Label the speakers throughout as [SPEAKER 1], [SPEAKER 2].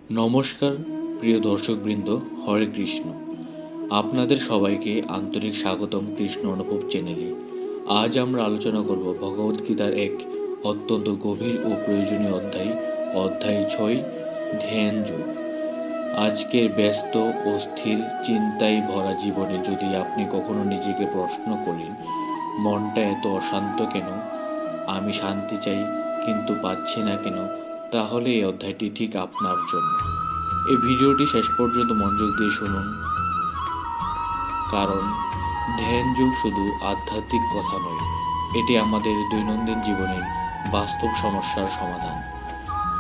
[SPEAKER 1] নমস্কার প্রিয় দর্শকবৃন্দ, হরে কৃষ্ণ। আপনাদের সবাইকে আন্তরিক স্বাগতম কৃষ্ণ অনুভব চ্যানেলে। আজ আমরা আলোচনা করব ভগবদ্গীতার এক অত্যন্ত গভীর ও প্রয়োজনীয় অধ্যায়, অধ্যায় 6, ধ্যান যোগ। আজকের ব্যস্ত ও স্থির চিন্তায় ভরা জীবনে যদি আপনি কখনো নিজেকে প্রশ্ন করেন, মনটা এত অশান্ত কেন, আমি শান্তি চাই কিন্তু পাচ্ছি না কেন, তাহলে এই অধ্যায়টি ঠিক আপনার জন্য। এই ভিডিওটি শেষ পর্যন্ত মনোযোগ দিয়ে শুনুন, কারণ ধ্যান যোগ শুধু আধ্যাত্মিক কথা নয়, এটি আমাদের দৈনন্দিন জীবনের বাস্তব সমস্যার সমাধান।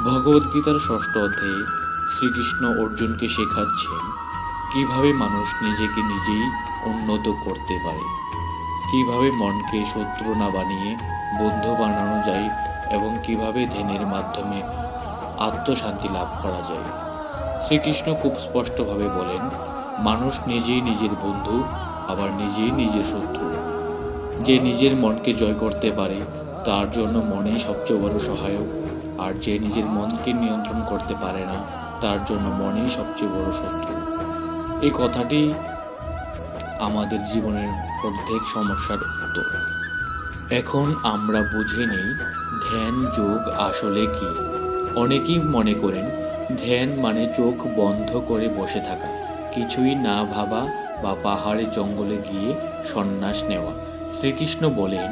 [SPEAKER 1] ভগবদ্গীতার ষষ্ঠ অধ্যায়ে শ্রীকৃষ্ণ অর্জুনকে শেখাচ্ছেন কিভাবে মানুষ নিজেকে নিজেই উন্নত করতে পারে, কিভাবে মনকে শত্রু না বানিয়ে বন্ধু বানানো যায় এবং কিভাবে ধ্যানের মাধ্যমে আত্মশান্তি লাভ করা যায়। শ্রীকৃষ্ণ খুব স্পষ্টভাবে বলেন, মানুষ নিজেই নিজের বন্ধু, আবার নিজেই নিজের শত্রু। যে নিজের মনকে জয় করতে পারে তার জন্য মনই সবচেয়ে বড় সহায়ক, আর যে নিজের মনকে নিয়ন্ত্রণ করতে পারে না তার জন্য মনই সবচেয়ে বড় শত্রু। এই কথাটি আমাদের জীবনের প্রত্যেক সমস্যার উত্তর। এখন আমরা বুঝে নেই ধ্যান যোগ আসলে কি। অনেকেই মনে করেন ধ্যান মানে চোখ বন্ধ করে বসে থাকা, কিছুই না ভাবা বা পাহাড়ে জঙ্গলে গিয়ে সন্ন্যাস নেওয়া। শ্রীকৃষ্ণ বলেন,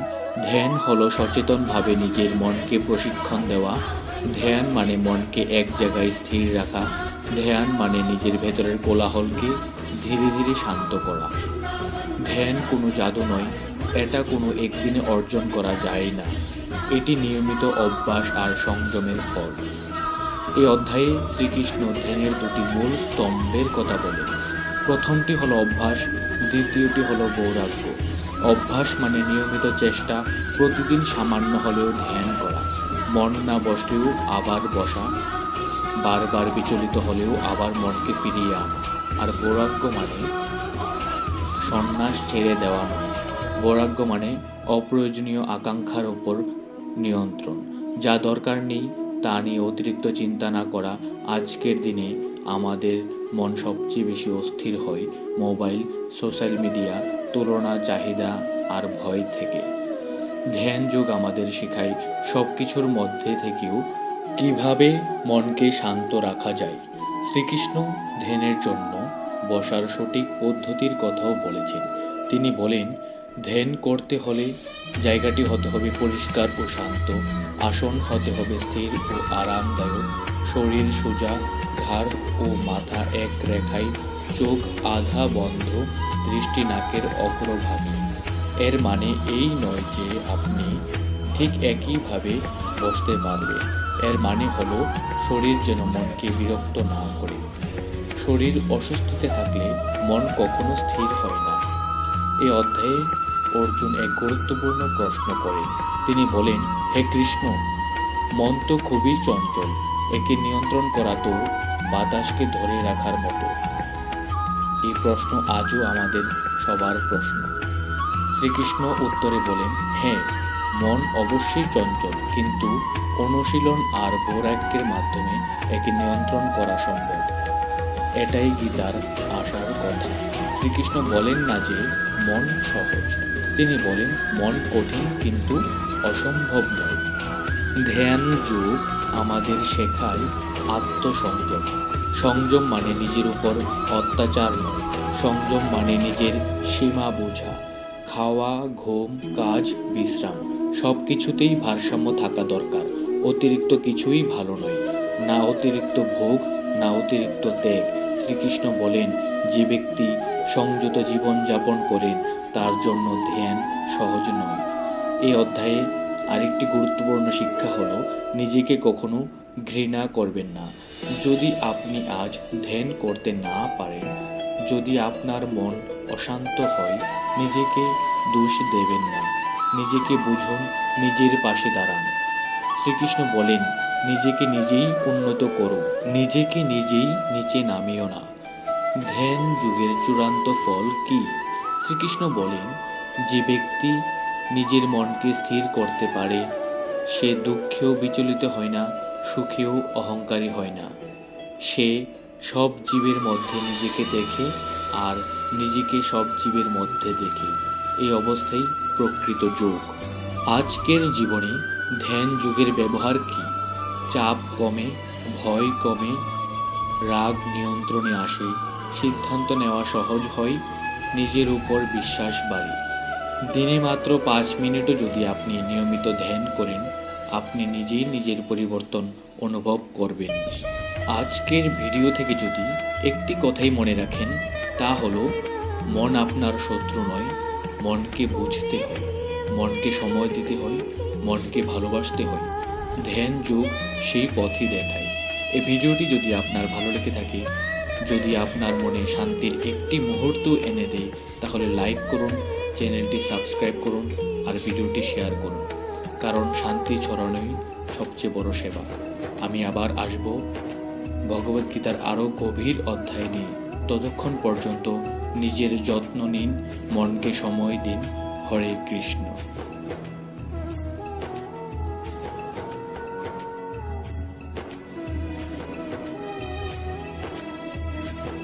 [SPEAKER 1] ধ্যান হলো সচেতনভাবে নিজের মনকে প্রশিক্ষণ দেওয়া। ধ্যান মানে মনকে এক জায়গায় স্থির রাখা। ধ্যান মানে নিজের ভেতরের কোলাহলকে ধীরে ধীরে শান্ত করা। ধ্যান কোনো জাদু নয়, এটা কোনো একদিনে অর্জন করা যায় না। এটি নিয়মিত অভ্যাস আর সংযমের ফল। এই অধ্যায়ে শ্রীকৃষ্ণ ধ্যানের দুটি মূল স্তম্ভের কথা বলেন। প্রথমটি হলো অভ্যাস, দ্বিতীয়টি হলো বৈরাগ্য। অভ্যাস মানে নিয়মিত চেষ্টা, প্রতিদিন সামান্য হলেও ধ্যান করা, মন না বসলেও আবার বসা, বারবার বিচলিত হলেও আবার মনকে ফিরিয়ে আনা। আর বৈরাগ্য মানে সন্ন্যাস ছেড়ে দেওয়া নয়। বৈরাগ্য মানে অপ্রয়োজনীয় আকাঙ্ক্ষার ওপর নিয়ন্ত্রণ, যা দরকার নেই তা নিয়ে অতিরিক্ত চিন্তা না করা। আজকের দিনে আমাদের মন সবচেয়ে বেশি অস্থির হয় মোবাইল, সোশ্যাল মিডিয়া, তুলনা, চাহিদা আর ভয় থেকে। ধ্যান যোগ আমাদের শেখায় সব কিছুর মধ্যে থেকেও কিভাবে মনকে শান্ত রাখা যায়। শ্রীকৃষ্ণ ধ্যানের জন্য বসার সঠিক পদ্ধতির কথাও বলেছেন। তিনি বলেন, ধ্যান করতে হলে জায়গাটি হতে হবে পরিষ্কার ও শান্ত, আসন হতে হবে স্থির ও আরামদায়ক, শরীর সোজা, ঘাড় ও মাথা এক রেখায়, চোখ আধা বন্ধ, দৃষ্টি নাকের অগ্রভাগে। এর মানে এই নয় যে আপনি ঠিক একইভাবে বসতে পারবে। এর মানে হলো শরীর যেন মনকে বিরক্ত না করে। শরীর অসুস্থতে থাকলে মন কখনো স্থির হয় না। এই অধ্যায়ে অর্জুন এক গুরুত্বপূর্ণ প্রশ্ন করেন। তিনি বলেন, হে কৃষ্ণ, মন তো খুবই চঞ্চল, একে নিয়ন্ত্রণ করা তো বাতাসকে ধরে রাখার মতো। এই প্রশ্ন আজও আমাদের সবার প্রশ্ন। শ্রীকৃষ্ণ উত্তরে বলেন, হ্যাঁ, মন অবশ্যই চঞ্চল, কিন্তু অনুশীলন আর বৈরাগ্যের মাধ্যমে একে নিয়ন্ত্রণ করা সম্ভব। এটাই গীতার আসার কথা। শ্রীকৃষ্ণ বলেন না যে মন সহজ, তিনি বলেন মন কঠিন কিন্তু অসম্ভব নয়। ধ্যান যোগ আমাদের শেখায় আত্মসংযম। সংযম মানে নিজের উপর অত্যাচার নয়, সংযম মানে নিজের সীমা বোঝা। খাওয়া, ঘুম, কাজ, বিশ্রাম সব কিছুতেই ভারসাম্য থাকা দরকার। অতিরিক্ত কিছুই ভালো নয়, না অতিরিক্ত ভোগ, না অতিরিক্ত ত্যাগ। শ্রীকৃষ্ণ বলেন, যে ব্যক্তি সংযত জীবন যাপন করেন তার জন্য ধ্যান সহজ নয়। এই অধ্যায়ে আরেকটি গুরুত্বপূর্ণ শিক্ষা হলো, নিজেকে কখনো ঘৃণা করবেন না। যদি আপনি আজ ধ্যান করতে না পারেন, যদি আপনার মন অশান্ত হয়, নিজেকে দোষ দেবেন না। নিজেকে বুঝুন, নিজের পাশে দাঁড়ান। শ্রীকৃষ্ণ বলেন, নিজেকে নিজেই উন্নত করো, নিজেকে নিজেই নিচে নামিও না। ধ্যান যুগের চূড়ান্ত ফল কি? শ্রীকৃষ্ণ বলেন, যে ব্যক্তি নিজের মনকে স্থির করতে পারে সে দুঃখেও বিচলিত হয় না, সুখেও অহংকারী হয় না। সে সব জীবের মধ্যে নিজেকে দেখে আর নিজেকে সব জীবের মধ্যে দেখে। এই অবস্থাই প্রকৃত যোগ। আজকের জীবনে ধ্যান যোগের ব্যবহার কি? চাপ কমে, ভয় কমে, রাগ নিয়ন্ত্রণে আসে, সিদ্ধান্ত নেওয়া সহজ হয়, নিজের উপর বিশ্বাস বাড়ে। দিনে মাত্র 5 মিনিটও যদি আপনি নিয়মিত ধ্যান করেন, আপনি নিজেই নিজের পরিবর্তন অনুভব করবেন। আজকের ভিডিও থেকে যদি একটি কথাই মনে রাখেন, তা হলো মন আপনার শত্রু নয়। মনকে বুঝতে হয়, মনকে সময় দিতে হয়, মনকে ভালোবাসতে হয়। ধ্যান যোগ সেই পথই দেখায়। এই ভিডিওটি যদি আপনার ভালো লেগে থাকে, যদি আপনার মনে শান্তির একটি মুহূর্ত এনে দেয়, তাহলে লাইক করুন, চ্যানেলটি সাবস্ক্রাইব করুন আর ভিডিওটি শেয়ার করুন। কারণ শান্তি ছড়ানোই সবচেয়ে বড় সেবা। আমি আবার আসব ভগবদ্গীতার আরও গভীর অধ্যায় নিয়ে। ততক্ষণ পর্যন্ত নিজের যত্ন নিন, মনকে সময় দিন। হরে কৃষ্ণ।